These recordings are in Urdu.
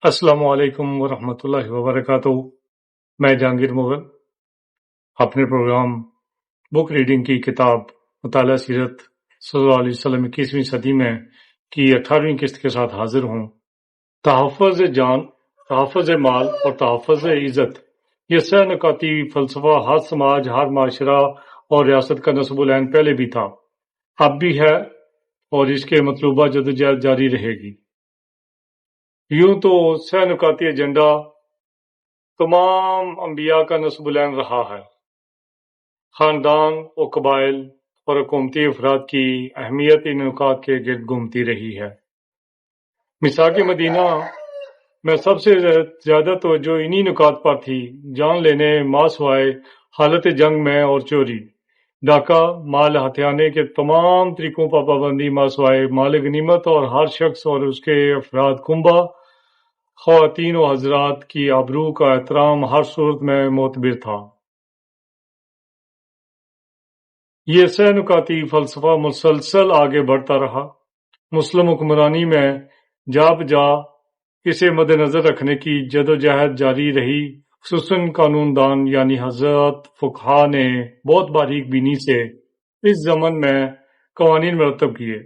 السلام علیکم ورحمۃ اللہ وبرکاتہ۔ میں جہانگیر مغل اپنے پروگرام بک ریڈنگ کی کتاب مطالعہ سیرت صلی اللہ علیہ وسلم 21ویں صدی میں کی 18ویں قسط کے ساتھ حاضر ہوں۔ تحفظ جان، تحفظ مال اور تحفظ عزت، یہ سہ نکاتی فلسفہ ہر سماج، ہر معاشرہ اور ریاست کا نصب العین پہلے بھی تھا، اب بھی ہے اور اس کے مطلوبہ جدوجہد جاری رہے گی۔ یوں تو سہ نکاتی ایجنڈا تمام انبیاء کا نصب العین رہا ہے۔ خاندان و قبائل اور حکومتی افراد کی اہمیت ان نکات کے گرد گھومتی رہی ہے۔ میثاق مدینہ میں سب سے زیادہ توجہ انہی نکات پر تھی: جان لینے، ماسوائے، حالت جنگ میں اور چوری، ڈاکہ، مال ہتھیانے کے تمام طریقوں پر پابندی، ماسوائے، مال غنیمت اور ہر شخص اور اس کے افراد کنبہ، خواتین و حضرات کی آبرو کا احترام ہر صورت میں معتبر تھا۔ یہ سہ نکاتی فلسفہ مسلسل آگے بڑھتا رہا۔ مسلم حکمرانی میں جا بجا اسے مد نظر رکھنے کی جدوجہد جاری رہی، خصوصاً قانون دان یعنی حضرات فقہا نے بہت باریک بینی سے اس ضمن میں قوانین مرتب کیے۔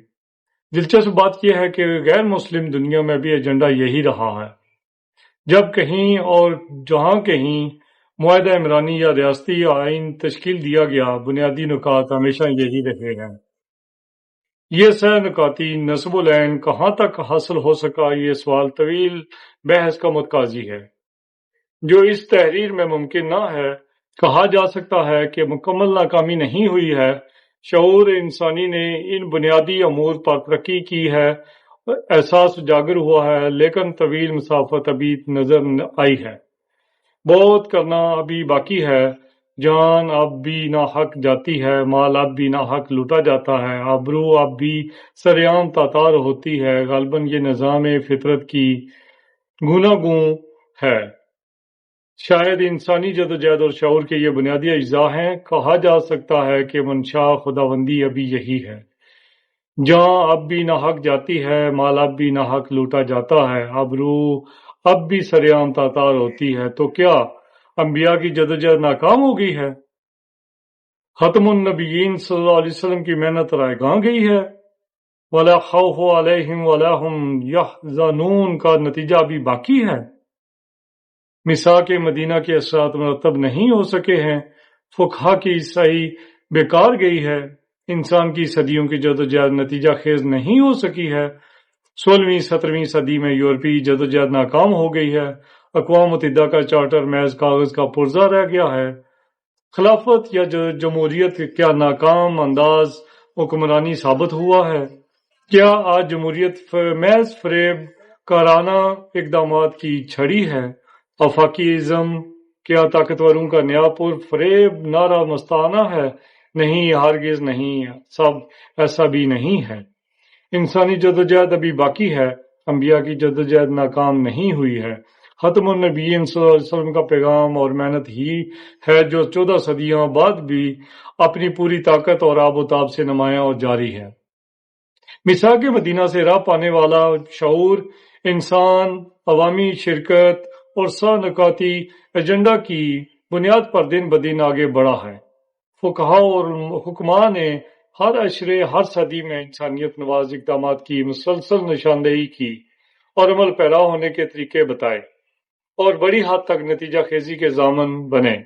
دلچسپ بات یہ ہے کہ غیر مسلم دنیا میں بھی ایجنڈا یہی رہا ہے۔ جب کہیں اور جہاں کہیں معاہدہ عمرانی یا ریاستی آئین تشکیل دیا گیا، بنیادی نکات ہمیشہ یہی رہے ہیں۔ یہ سہ نکاتی نصب العین کہاں تک حاصل ہو سکا، یہ سوال طویل بحث کا متقاضی ہے، جو اس تحریر میں ممکن نہ ہے۔ کہا جا سکتا ہے کہ مکمل ناکامی نہیں ہوئی ہے۔ شعور انسانی نے ان بنیادی امور پر ترقی کی ہے، احساس اجاگر ہوا ہے، لیکن طویل مسافت ابھی نظر آئی ہے۔ بہت کرنا ابھی باقی ہے۔ جان اب بھی ناحق جاتی ہے، مال اب بھی ناحق لوٹا جاتا ہے، آبرو اب بھی سرعام تاتار ہوتی ہے۔ غالباً یہ نظام فطرت کی گوناگوں ہے۔ شاید انسانی جدوجہد اور شعور کے یہ بنیادی اجزاء ہیں۔ کہا جا سکتا ہے کہ منشا خداوندی ابھی یہی ہے۔ جان اب بھی ناحق جاتی ہے، مال اب بھی ناحق لوٹا جاتا ہے، آبرو اب بھی سرعام تاتار ہوتی ہے۔ تو کیا انبیاء کی جدوجہد ناکام ہو گئی ہے؟ ختم النبیین صلی اللہ علیہ وسلم کی محنت رائے گاں گئی ہے؟ وَلَا خَوْفٌ عَلَيْهِمْ وَلَا هُمْ يَحْزَنُونَ کا نتیجہ ابھی باقی ہے۔ میثاق مدینہ کے اثرات مرتب نہیں ہو سکے ہیں، فقہا کی صحیح بیکار گئی ہے، انسان کی صدیوں کی جدوجہد نتیجہ خیز نہیں ہو سکی ہے۔ 16ویں 17ویں صدی میں یورپی جدوجہد ناکام ہو گئی ہے۔ اقوام متحدہ کا چارٹر محض کاغذ کا پرزہ رہ گیا ہے۔ خلافت یا جمہوریت کیا ناکام انداز حکمرانی ثابت ہوا ہے؟ کیا آج جمہوریت محض فریب کارانہ اقدامات کی چھڑی ہے؟ آفاقیزم کیا طاقتوروں کا نیا پر فریب نعرہ مستانہ ہے؟ نہیں، ہرگز نہیں، سب ایسا بھی نہیں ہے۔ انسانی جدوجہد ابھی باقی ہے، انبیاء کی جدوجہد ناکام نہیں ہوئی ہے۔ ختم النبیین صلی اللہ علیہ وسلم کا پیغام اور محنت ہی ہے جو 14 صدیوں بعد بھی اپنی پوری طاقت اور آب و تاب سے نمایاں اور جاری ہے۔ میثاق مدینہ سے راہ پانے والا شعور انسان عوامی شرکت اور سہ نکاتی ایجنڈا کی بنیاد پر دن بدن آگے بڑھا ہے۔ فقہا اور حکماء نے ہر عشرے، ہر صدی میں انسانیت نواز اقدامات کی مسلسل نشاندہی کی اور عمل پیرا ہونے کے طریقے بتائے اور بڑی حد تک نتیجہ خیزی کے ضامن بنے۔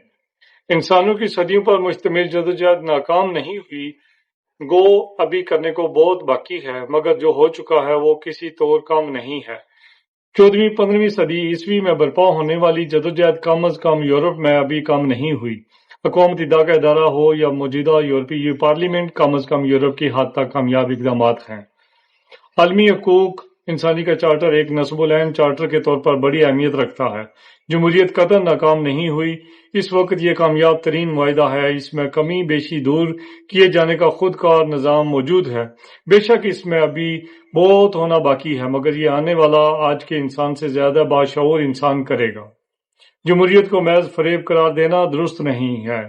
انسانوں کی صدیوں پر مشتمل جدوجہد ناکام نہیں ہوئی، گو ابھی کرنے کو بہت باقی ہے، مگر جو ہو چکا ہے وہ کسی طور کم نہیں ہے۔ 14ویں 15ویں صدی عیسوی میں برپا ہونے والی جدوجہد کم از کم یورپ میں ابھی کم نہیں ہوئی۔ اقوام متحدہ کا ادارہ ہو یا موجودہ یورپی پارلیمنٹ، کم از کم یورپ کی حد تک کامیاب اقدامات ہیں۔ عالمی حقوق انسانی کا چارٹر ایک نصب العین چارٹر کے طور پر بڑی اہمیت رکھتا ہے۔ جمہوریت قطعاً ناکام نہیں ہوئی، اس وقت یہ کامیاب ترین معاہدہ ہے۔ اس میں کمی بیشی دور کیے جانے کا خود کار نظام موجود ہے۔ بے شک اس میں ابھی بہت ہونا باقی ہے، مگر یہ آنے والا آج کے انسان سے زیادہ باشعور انسان کرے گا۔ جمہوریت کو محض فریب قرار دینا درست نہیں ہے۔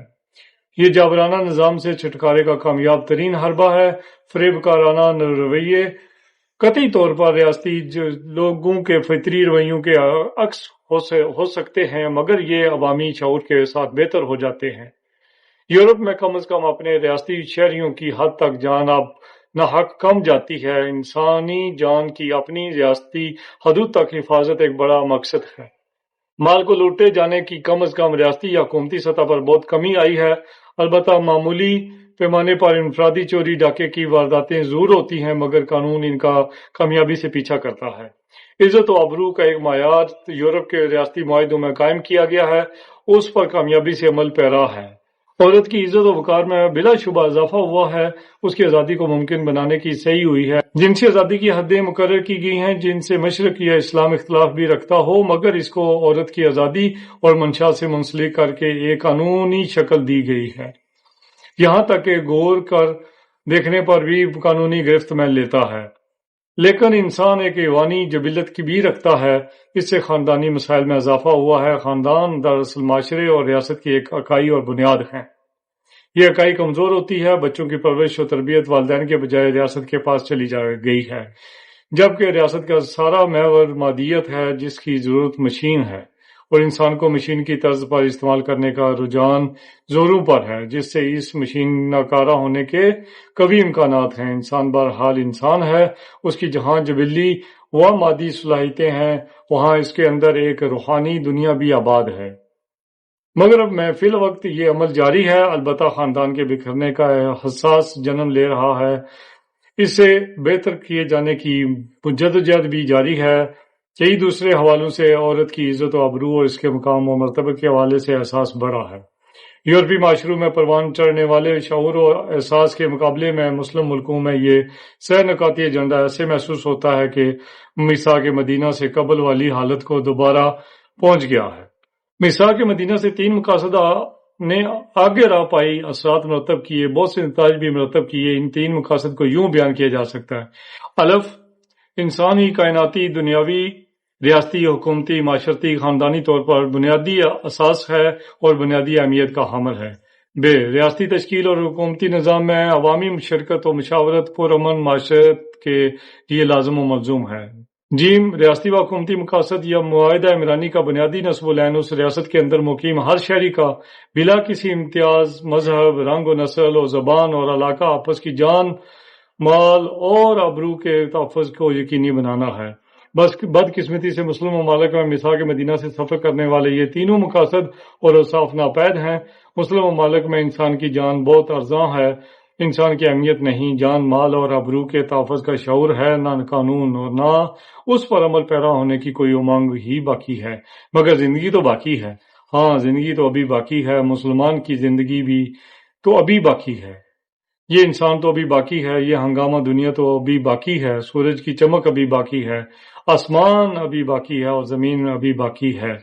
یہ جابرانہ نظام سے چھٹکارے کا کامیاب ترین حربہ ہے۔ فریب کارانہ رویے قطعی طور پر ریاستی لوگوں کے فطری رویوں کے عکس ہو سکتے ہیں، مگر یہ عوامی شعور کے ساتھ بہتر ہو جاتے ہیں۔ یورپ میں کم از کم اپنے ریاستی شہریوں کی حد تک جان اب ناحق کم جاتی ہے۔ انسانی جان کی اپنی ریاستی حدود تک حفاظت ایک بڑا مقصد ہے۔ مال کو لوٹے جانے کی کم از کم ریاستی یا حکومتی سطح پر بہت کمی آئی ہے۔ البتہ معمولی پیمانے پر انفرادی چوری ڈاکے کی وارداتیں ضرور ہوتی ہیں، مگر قانون ان کا کامیابی سے پیچھا کرتا ہے۔ عزت و آبرو کا ایک معیار یورپ کے ریاستی معاہدوں میں قائم کیا گیا ہے، اس پر کامیابی سے عمل پیرا ہے۔ عورت کی عزت و وقار میں بلا شبہ اضافہ ہوا ہے، اس کی آزادی کو ممکن بنانے کی صحیح ہوئی ہے۔ جنسی آزادی کی حدیں مقرر کی گئی ہیں جن سے مشرق یا اسلام اختلاف بھی رکھتا ہو، مگر اس کو عورت کی آزادی اور منشا سے منسلک کر کے ایک قانونی شکل دی گئی ہے، یہاں تک کہ غور کر دیکھنے پر بھی قانونی گرفت میں لیتا ہے۔ لیکن انسان ایک ایوانی جبلت کی بھی رکھتا ہے، اس سے خاندانی مسائل میں اضافہ ہوا ہے۔ خاندان دراصل معاشرے اور ریاست کی ایک اکائی اور بنیاد ہے۔ یہ اکائی کمزور ہوتی ہے، بچوں کی پرورش و تربیت والدین کے بجائے ریاست کے پاس چلی گئی ہے، جبکہ ریاست کا سارا محور مادیت ہے جس کی ضرورت مشین ہے، اور انسان کو مشین کی طرز پر استعمال کرنے کا رجحان زوروں پر ہے، جس سے اس مشین ناکارہ ہونے کے قوی امکانات ہیں۔ انسان بہرحال انسان ہے، اس کی جہاں جبلی و مادی صلاحیتیں ہیں، وہاں اس کے اندر ایک روحانی دنیا بھی آباد ہے۔ مغرب میں فی الوقت یہ عمل جاری ہے، البتہ خاندان کے بکھرنے کا حساس جنم لے رہا ہے۔ اسے بہتر کیے جانے کی جدوجہد بھی جاری ہے۔ کئی دوسرے حوالوں سے عورت کی عزت و آبرو اور اس کے مقام و مرتبہ کے حوالے سے احساس بڑھا ہے۔ یورپی معاشروں میں پروان چڑھنے والے شعور و احساس کے مقابلے میں مسلم ملکوں میں یہ سہ نکاتی ایجنڈا ایسے محسوس ہوتا ہے کہ میثاق مدینہ سے قبل والی حالت کو دوبارہ پہنچ گیا ہے۔ میثاق مدینہ سے 3 مقاصد نے آگے راہ پائی، اثرات مرتب کیے، بہت سے نتائج بھی مرتب کیے۔ ان 3 مقاصد کو یوں بیان کیا جا سکتا ہے: الف، انسان ہی کائناتی، دنیاوی، ریاستی، حکومتی، معاشرتی، خاندانی طور پر بنیادی اساس ہے اور بنیادی اہمیت کا حامل ہے۔ ب، ریاستی تشکیل اور حکومتی نظام میں عوامی شرکت و مشاورت پرامن معاشرت کے لیے لازم و ملزوم ہے۔ جیم، ریاستی و حکومتی مقاصد یا معاہدہ عمرانی کا بنیادی نصب العین اس ریاست کے اندر مقیم ہر شہری کا بلا کسی امتیاز، مذہب، رنگ و نسل و زبان اور علاقہ آپس کی جان، مال اور آبرو کے تحفظ کو یقینی بنانا ہے۔ بس بدقسمتی سے مسلم ممالک میں میثاق مدینہ سے سفر کرنے والے یہ تینوں مقاصد اور اوصاف ناپید ہیں۔ مسلم ممالک میں انسان کی جان بہت ارزاں ہے، انسان کی اہمیت نہیں، جان، مال اور آبرو کے تحفظ کا شعور ہے، نہ قانون اور نہ اس پر عمل پیرا ہونے کی کوئی امنگ ہی باقی ہے۔ مگر زندگی تو باقی ہے، ہاں زندگی تو ابھی باقی ہے، مسلمان کی زندگی بھی تو ابھی باقی ہے، یہ انسان تو ابھی باقی ہے، یہ ہنگامہ دنیا تو ابھی باقی ہے، سورج کی چمک ابھی باقی ہے، آسمان ابھی باقی ہے اور زمین ابھی باقی ہے،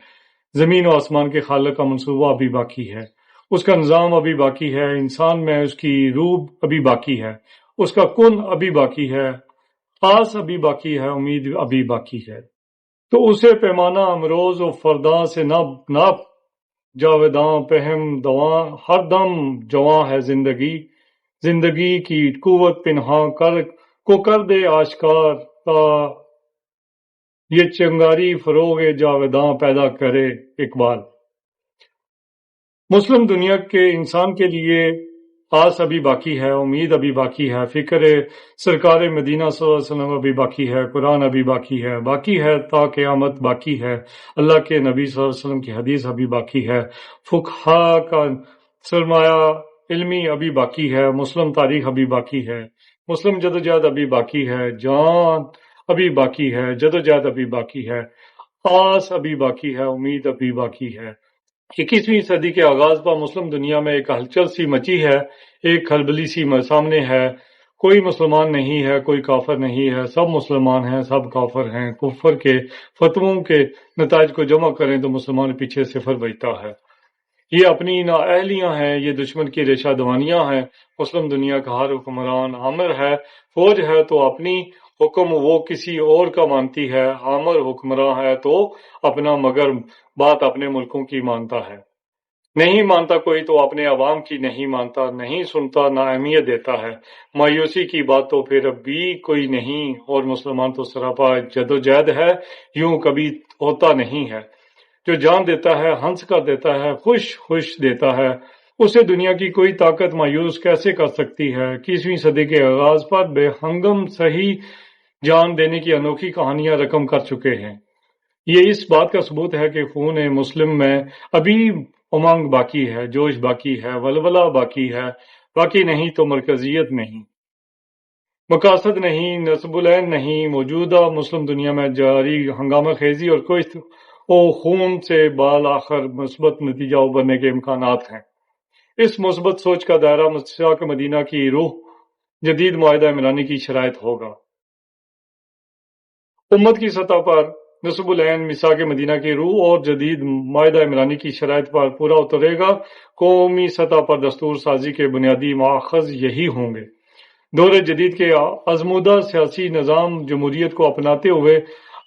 زمین و آسمان کے خالق کا منصوبہ ابھی باقی ہے، اس کا نظام ابھی باقی ہے، انسان میں اس کی روح ابھی باقی ہے، اس کا کن ابھی باقی ہے، آس ابھی باقی ہے، امید ابھی باقی ہے۔ تو اسے پیمانہ امروز و فرداں سے ناپ، جاویداں پہم دواں، ہر دم جواں ہے زندگی، زندگی کی قوت پنہاں کو کر دے آشکار، تا یہ چنگاری فروغ جاویداں پیدا کرے۔ اقبال۔ مسلم دنیا کے انسان کے لیے آس ابھی باقی ہے، امید ابھی باقی ہے، فکر سرکار مدینہ صلی اللہ علیہ وسلم ابھی باقی ہے، قرآن ابھی باقی ہے تا قیامت باقی ہے، اللہ کے نبی صلی اللہ علیہ وسلم کی حدیث ابھی باقی ہے، فقہا کا سرمایہ علمی ابھی باقی ہے، مسلم تاریخ ابھی باقی ہے، مسلم جدوجہد ابھی باقی ہے، جان ابھی باقی ہے، جدوجہد ابھی باقی ہے، آس ابھی باقی ہے، امید ابھی باقی ہے۔ 21ویں صدی کے آغاز پر مسلم دنیا میں ایک ہلچل سی مچی ہے، ایک کھلبلی سی سامنے ہے، کوئی مسلمان نہیں ہے، کوئی کافر نہیں ہے، سب مسلمان ہیں، سب کافر ہیں۔ کفر کے فتووں کے نتائج کو جمع کریں تو مسلمان پیچھے صفر بچتا ہے۔ یہ اپنی نااہلیاں ہیں، یہ دشمن کی ریشہ دوانیاں ہیں۔ مسلم دنیا کا ہر حکمران آمر ہے، فوج ہے تو اپنی حکم وہ کسی اور کا مانتی ہے، آمر حکمراں ہے تو اپنا مگر بات اپنے ملکوں کی مانتا ہے۔ نہیں مانتا کوئی تو اپنے عوام کی نہیں مانتا، نہیں سنتا نہ اہمیت دیتا ہے، مایوسی کی بات تو پھر اب بھی کوئی نہیں، اور مسلمان تو سراپا جدوجہد ہے، یوں کبھی ہوتا نہیں ہے۔ جو جان دیتا ہے، ہنس کر دیتا ہے، خوش خوش دیتا ہے، اسے دنیا کی کوئی طاقت مایوس کیسے کر سکتی ہے؟ 21ویں صدی کے آغاز پر بے ہنگم صحیح جان دینے کی انوکھی کہانیاں رقم کر چکے ہیں۔ یہ اس بات کا ثبوت ہے کہ خون مسلم میں ابھی امنگ باقی ہے، جوش باقی ہے، ولولہ باقی ہے، باقی نہیں تو مرکزیت نہیں، مقاصد نہیں، نصب العین نہیں۔ موجودہ مسلم دنیا میں جاری ہنگامہ خیزی اور کشت و خون سے بالآخر مثبت نتیجہ ابھرنے کے امکانات ہیں۔ اس مثبت سوچ کا دائرہ مساق مدینہ کی روح، جدید معاہدہ عمرانی کی شرائط ہوگا۔ امت کی سطح پر نصب العین میثاق مدینہ کی روح اور جدید معاہدہ عمرانی کی شرائط پر پورا اترے گا۔ قومی سطح پر دستور سازی کے بنیادی ماخذ یہی ہوں گے۔ دور جدید کے آزمودہ سیاسی نظام جمہوریت کو اپناتے ہوئے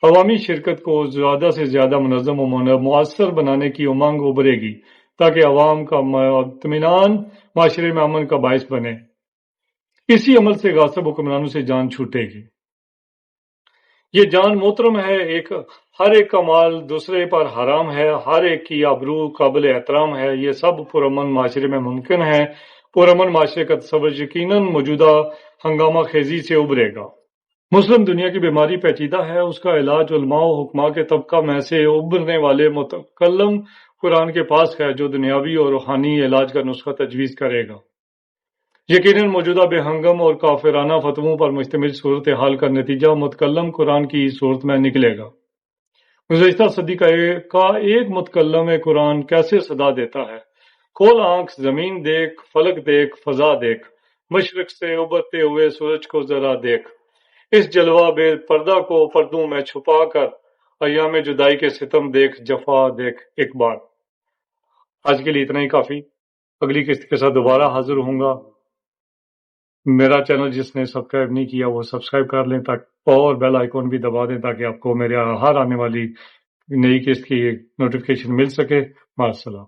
عوامی شرکت کو زیادہ سے زیادہ منظم و مؤثر بنانے کی امنگ ابھرے گی، تاکہ عوام کا اطمینان معاشرے میں امن کا باعث بنے۔ اسی عمل سے غاصب حکمرانوں سے جان چھوٹے گی۔ یہ جان محترم ہے، ہر ایک کا مال دوسرے پر حرام ہے، ہر ایک کی آبرو قابل احترام ہے، یہ سب پرامن معاشرے میں ممکن ہے۔ پرامن معاشرے کا تصور یقیناً موجودہ ہنگامہ خیزی سے ابھرے گا۔ مسلم دنیا کی بیماری پیچیدہ ہے، اس کا علاج علماء و حکماء کے طبقہ میں سے ابھرنے والے متکلم قرآن کے پاس ہے، جو دنیاوی اور روحانی علاج کا نسخہ تجویز کرے گا۔ یقیناً موجودہ بے ہنگم اور کافرانہ فتووں پر مشتمل صورتحال کا نتیجہ متکلم قرآن کی صورت میں نکلے گا۔ گزشتہ صدی کا ایک متکلم قرآن کیسے صدا دیتا ہے: کھول آنکھ، زمین دیکھ، فلک دیکھ، فضا دیکھ، مشرق سے ابھرتے ہوئے سورج کو ذرا دیکھ، اس جلوہ بے پردہ کو پردوں میں چھپا کر ایام جدائی کے ستم دیکھ، جفا دیکھ ایک بار۔ آج کے لیے اتنا ہی کافی۔ اگلی قسط کے ساتھ دوبارہ حاضر ہوں گا۔ میرا چینل جس نے سبسکرائب نہیں کیا وہ سبسکرائب کر لیں، اور بیل آئیکن بھی دبا دیں تاکہ آپ کو میرے ہر آنے والی نئی قسط کی نوٹیفیکیشن مل سکے۔ مع السلام۔